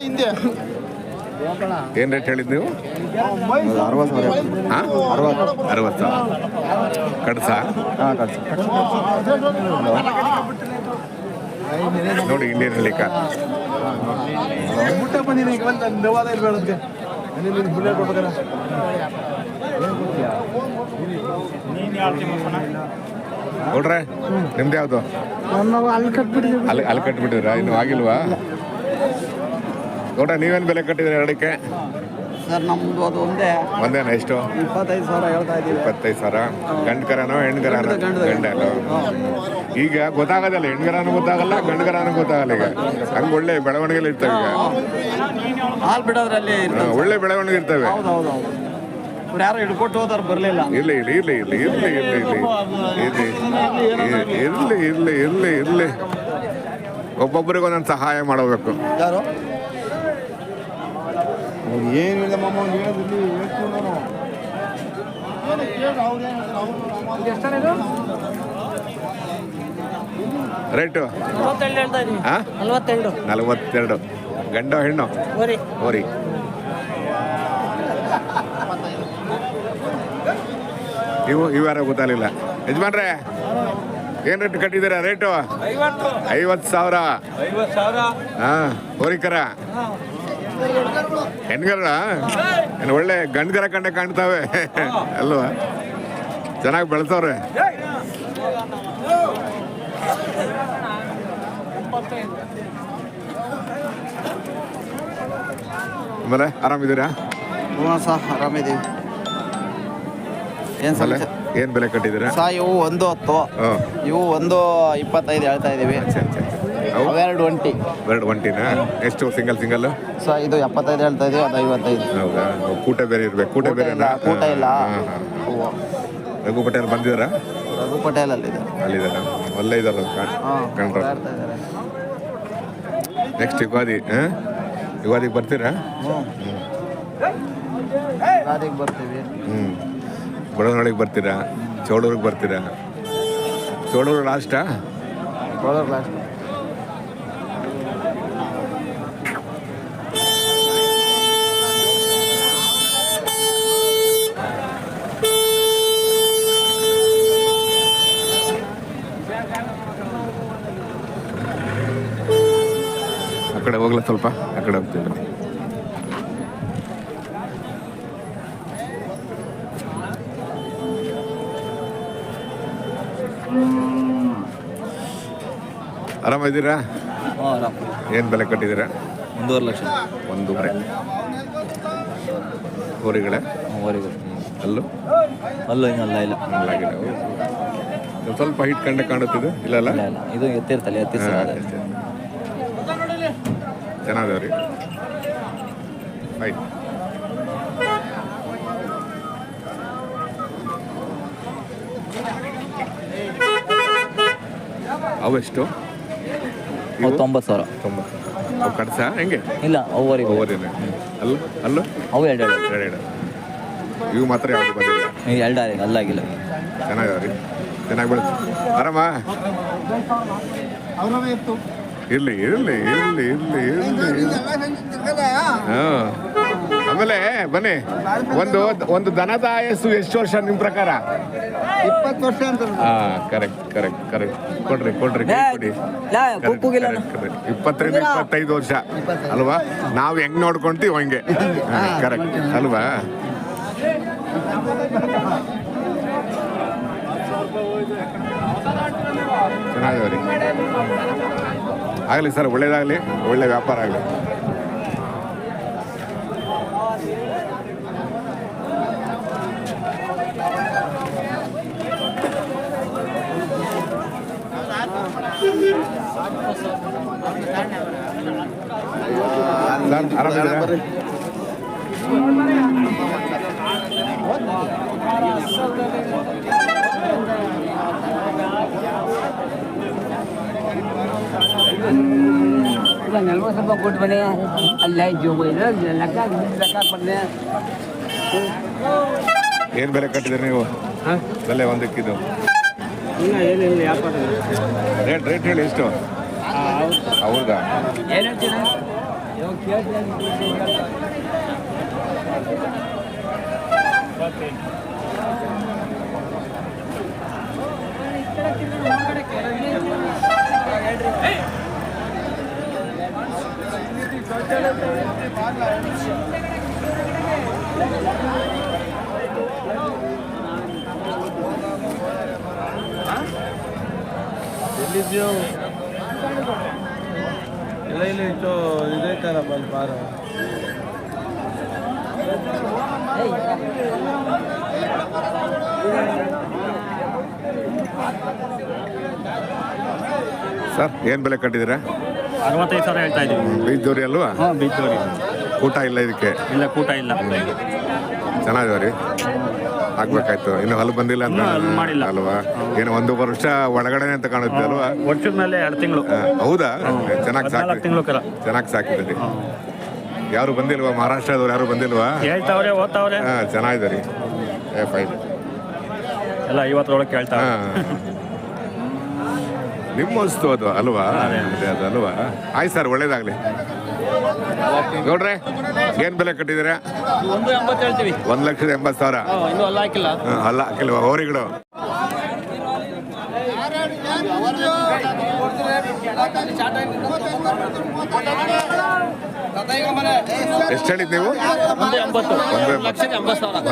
ಏನು ರೇಟ್ ಹೇಳಿದ್ದು ನೀವು? 60,000. ಹಾಂ 60 ಕಡ್ಸ ನೋಡಿ ಇಂಡಿಯನ್ ಹಳ್ಳಿಕ ನೋಡ್ರೆ ನಿಮ್ದು ಯಾವುದು? ಅಲ್ಲಿ ಕಟ್ಬಿಟ್ಟಿದ್ರಾ? ಇನ್ನು ಆಗಿಲ್ವಾ? ನೋಡ್ರ ನೀವೇನು ಬೆಲೆ ಕಟ್ಟಿದ್ರಿ ಎರಡಕ್ಕೆ? ಸರ್ ನಮ್ದು ಅದು ಒಂದೇನಾ? ಎಷ್ಟು? 25,000 ಹೇಳ್ತಾ ಇದ್ದೀವಿ. 25,000. ಗಂಡ್ಕರನೋ ಹೆಣ್ಗರನೋ? ಗಂಡನೋ? ಈಗ ಗೊತ್ತಾಗೋದಲ್ಲ, ಹೆಣ್ಗರನೂ ಗೊತ್ತಾಗಲ್ಲ, ಗಂಡ್ಗರನೂ ಗೊತ್ತಾಗಲ್ಲ. ಈಗ ಹಂಗೆ ಒಳ್ಳೆ ಬೆಳವಣಿಗೆಗಳು ಇರ್ತವೆ. ಈಗ ಹಾಲು ಬಿಡೋದ್ರಲ್ಲಿ ಒಳ್ಳೆ ಬೆಳವಣಿಗೆ ಇರ್ತವೆ. ಹೌದು ಯಾರು ಹಿಡ್ಕೊಟ್ಟು ಹೋದಾರ ಬರಲಿಲ್ಲ. ಇರ್ಲಿ ಒಬ್ಬೊಬ್ಬರಿಗೆ ಒಂದೊಂದು ಸಹಾಯ ಮಾಡಬೇಕು. ಯಾರು ಏನಿಲ್ಲ ಮಮ್ಮ ರೇಟು 42. ಗಂಡ ಹೆಣ್ಣು? ಓರಿ. ಇವ್ಯಾರ ಗೊತ್ತಾಗಲಿಲ್ಲ. ಯಜಮಾನ್ರೆ ಏನು ರೇಟ್ ಕಟ್ಟಿದ್ದೀರಾ? ರೇಟು 50,000. ಹಾಂ ಹೋರಿಕರ ಹೆಣ್ಗರ ಏನು ಒಳ್ಳೆ ಗಂಡ್ಗರ ಕಂಡೆ ಕಾಣ್ತಾವೆ ಅಲ್ವಾ? ಚೆನ್ನಾಗಿ ಬೆಳೆಸವ್ರೆ. ಆಮೇಲೆ ಆರಾಮಿದ್ದೀರಾ? ಆರಾಮಿದ್ದೀವಿ. ಏನು ಬೆಲೆ ಕಟ್ಟಿದ್ದೀರಾ? ಇವು 110, ಇವು 125 ಹೇಳ್ತಾ ಇದೀವಿ. ಎರಡು ಒಂಟಿನಾ? ಎಷ್ಟು ಸಿಂಗಲ್? ಇದು 75 ಹೇಳ್ತಾ ಇದೀವಿ, ಅದು 55. ಹೌದಾ? ಕೂಟ ಬೇರೆ ಇರ್ಬೇಕು. ಕೂಟ ಇಲ್ಲ. ರಘು ಪಟೇಲ್ ಬಂದಿದ್ದಾರಾ? ರಘು ಪಟೇಲ್ ಅಲ್ಲಿದ್ದಾರ. ಒಳ್ಳೆ ಇದಾರ ಕಂಡ್ರ. ನೆಕ್ಸ್ಟ್ ಯುಗಾದಿಗೆ ಬರ್ತೀರಾ? ಯುಗಾದಿಗೆ ಬರ್ತೀವಿ. ಬಡವನಹಳ್ಳಿಗೆ ಬರ್ತೀರಾ? ಚೌಡೂರಿಗೆ ಬರ್ತೀರಾ? ಚೌಡೂರು ಲಾಸ್ಟಾ? ಲಾಸ್ಟ್. ಆ ಕಡೆ ಹೋಗ್ಲಾ? ಸ್ವಲ್ಪ ಆ ಕಡೆ ಹೋಗ್ತೀವಿ. ಆರಾಮಿದ್ದೀರಾ? ಏನು ಬೆಲೆ ಕಟ್ಟಿದ್ದೀರಾ? 1.5 ಲಕ್ಷ. 1.5. ಹೋರಿಗಳೇ? ಅಲ್ಲೂ ಇಲ್ಲ. ಸ್ವಲ್ಪ ಹೈಟ್ ಕಂಡೆ ಕಾಣುತ್ತಿದೆ. ಇಲ್ಲ ಇದು ಎತ್ತಿರ್ತಲ್ಲ. ಚೆನ್ನಾಗವ್ರಿ. ಆಯ್ತು. ಅವೆಷ್ಟು? 90,000. ಅವು ಕಡ್ಸ ಹೆಂಗೆ? ಇಲ್ಲ ಓವರಿನ. ಅಲ್ಲೂ ಅವು ಎರಡು. ಇವು ಮಾತ್ರ ಯಾವುದು ಬಂದಿಲ್ಲ. ಅಲ್ಲಾಗಿಲ್ಲ. ಚೆನ್ನಾಗವ್ರಿ. ಚೆನ್ನಾಗಿ ಬೆಳೆಸಿ. ಆರಾಮ? ಇರ್ಲಿ. ಹಾಂ. ಆಮೇಲೆ ಬನ್ನಿ, ಒಂದು ದನದ ಆಯಸ್ಸು ಎಷ್ಟು ವರ್ಷ ನಿಮ್ಮ ಪ್ರಕಾರ? 20 ವರ್ಷ ಅಂತ. ಹಾಂ, ಕರೆಕ್ಟ್. ಕೊಡ್ರಿ 20-25 ವರ್ಷ ಅಲ್ವಾ? ನಾವು ಹೆಂಗ್ ನೋಡ್ಕೊಂತೀವಿ ಹಂಗೆ. ಕರೆಕ್ಟ್ ಅಲ್ವಾ? ಚೆನ್ನಾಗವ್ರಿ. ಆಗಲಿ ಸರ್, ಒಳ್ಳೇದಾಗಲಿ, ಒಳ್ಳೆ ವ್ಯಾಪಾರ ಆಗಲಿ. ಆರಾಮಿದ್ದೀರಾ? ಸ್ವಲ್ಪ ಕೊಟ್ಟು ಬನ್ನಿ. ಅಲ್ಲಿ ಲೆಕ್ಕ ಕೊಡ್ತೀನಿ. ಏನು ಬೆಲೆ ಕಟ್ಟಿದ್ರಿ ನೀವು? ಬೆಲೆ ಒಂದಕ್ಕಿದು ಏನಿಲ್ಲ ವ್ಯಾಪಾರ ರೇಟ್ ಹೇಳಿ ಎಷ್ಟು? ಹೌದಾ? ಏನು ಹೇಳ್ತೀರಾ? ಎಲ್ಲಿದ್ಯೋ ಎಲ್ಲ ಇಲ್ಲಿ ಇತ್ತು ಇದೈತಲ್ಲಪ್ಪ ಅಲ್ಲಿ ಬಾರು ಸರ್ ಏನು ಬೆಲೆ ಕಟ್ಟಿದ್ದೀರಾ? 65,000 ಹೇಳ್ತಾ ಇದ್ದೀವಿ. ಬೀಜದವ್ರಿ ಅಲ್ವಾ? ಹಾಂ, ಬೀಜದವ್ರಿ. ಕೂಟ ಇಲ್ಲ ಇದಕ್ಕೆ? ಇಲ್ಲ, ಕೂಟ ಇಲ್ಲ. ಚೆನ್ನಾಗಿದಾವ ರೀ. ಆಗ್ಬೇಕಾಯ್ತು, ಇನ್ನು ಹಲ್ಲು ಬಂದಿಲ್ಲ ಅಂತ ಹಲ್ಲು ಮಾಡಿಲ್ಲ ಅಲ್ವಾ? ಏನು 1 ವರ್ಷ ಒಳಗಡೆ ಅಂತ ಕಾಣುತ್ತೆ ಅಲ್ವಾ? ವರ್ಷದ ಮೇಲೆ 2 ತಿಂಗಳು. ಹೌದಾ? ಚೆನ್ನಾಗಿ 4 ತಿಂಗಳು ಕರ. ಚೆನ್ನಾಗಿ ಸಾಕಿದೆ. ಯಾರು ಬಂದಿಲ್ವಾ? ಮಹಾರಾಷ್ಟ್ರದವ್ರು ಯಾರು ಬಂದಿಲ್ವಾ? ಹೇಳ್ತಾವ್ರೆ, ಓದ್ತಾವ್ರೆ. ಹಾಂ, ಚೆನ್ನಾಗಿದೆ ರೀ. ಫೈನ್ ಎಲ್ಲ 50 ಕೇಳ್ತಾವೆ. ನಿಮ್ಮ ವಸ್ತು ಅದು ಅಲ್ವಾ? ಅದು ಅಲ್ವಾ? ಆಯ್ತು ಸರ್, ಒಳ್ಳೇದಾಗಲಿ. ನೋಡ್ರೆ ಏನು ಬೆಲೆ ಕಟ್ಟಿದ್ದೀರಾ? 180 ಹೇಳ್ತೀವಿ. 1,80,000. ಇನ್ನೂ ಅಲ್ಲ ಹಾಕಿಲ್ಲ. ಅಲ್ಲ ಹಾಕಿಲ್ವಾ? ಹೋರಿಗಳು ಎಷ್ಟು ಹೇಳಿದ್ ನೀವು?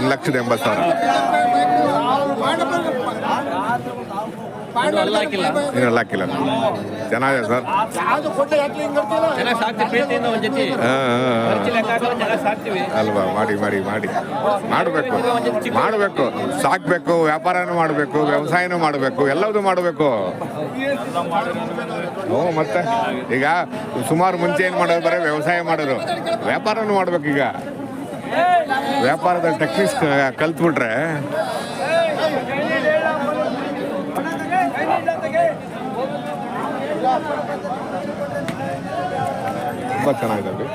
1,80,000. ಇನ್ನೂ ಹಾಕಿಲ್ಲ. ಚೆನ್ನಾಗಿದೆ ಸರ್. ಅಲ್ವಾ? ಮಾಡಬೇಕು. ಸಾಕ್ಬೇಕು, ವ್ಯಾಪಾರನೂ ಮಾಡಬೇಕು, ವ್ಯವಸಾಯನೂ ಮಾಡಬೇಕು, ಎಲ್ಲದೂ ಮಾಡಬೇಕು. ಮತ್ತೆ ಈಗ ಸುಮಾರು ಮುಂಚೆ ಏನು ಮಾಡೋದು? ಬರೀ ವ್ಯವಸಾಯ ಮಾಡೋರು. ವ್ಯಾಪಾರನೂ ಮಾಡ್ಬೇಕು. ಈಗ ವ್ಯಾಪಾರದ ಟೆಕ್ನಿಕ್ಸ್ ಕಲ್ತ್ಬಿಟ್ರೆ ತುಂಬ ಚೆನ್ನಾಗಿದ್ದಾವೆ.